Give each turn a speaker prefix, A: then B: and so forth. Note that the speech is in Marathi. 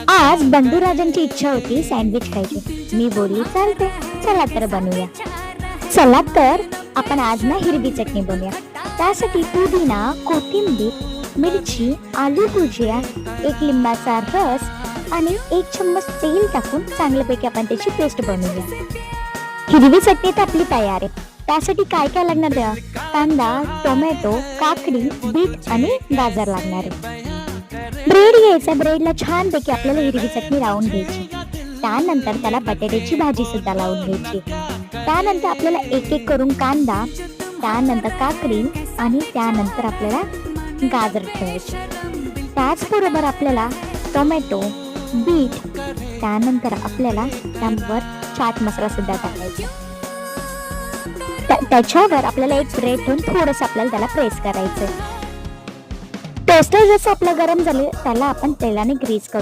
A: आज बंडूराजांची इच्छा होती सँडविच खायची. मी बोलली चालते, चला तर बनवूया. चला तर आपण आज ना हिरवी चटणी बनवूया. त्यासाठी पुदिना, कोथिंबीर, मिरची, आलू भुजिया, एक लिंबाचा रस आणि 1 चम्मच तेल टाकून चांगल्यापैकी आपण त्याची पेस्ट बनवूया. हिरवी चटणी तर आपली तयार आहे. त्यासाठी काय काय लागणार आहे? कांदा, टोमॅटो, काकडी, बीट आणि गाजर लागणार आहे. ब्रेड घ्यायचा. ब्रेडला छानपैकी आपल्याला हिरवी चटणी लावून घ्यायची. त्यानंतर त्याला बटाट्याची भाजी सुद्धा लावून घ्यायची. त्यानंतर आपल्याला एक एक करून कांदा, त्यानंतर काकडी आणि त्यानंतर आपल्याला गाजर ठेवायचे. त्याचबरोबर आपल्याला टोमॅटो, बीट, त्यानंतर आपल्याला त्यावर चाट मसाला सुद्धा टाकायचा. त्याच्यावर आपल्याला एक ब्रेड ठेवून थोडंसं आपल्याला त्याला प्रेस करायचं. टोस्टर जसं आपलं गरम झालं त्याला आपण तेलाने ग्रीस करू.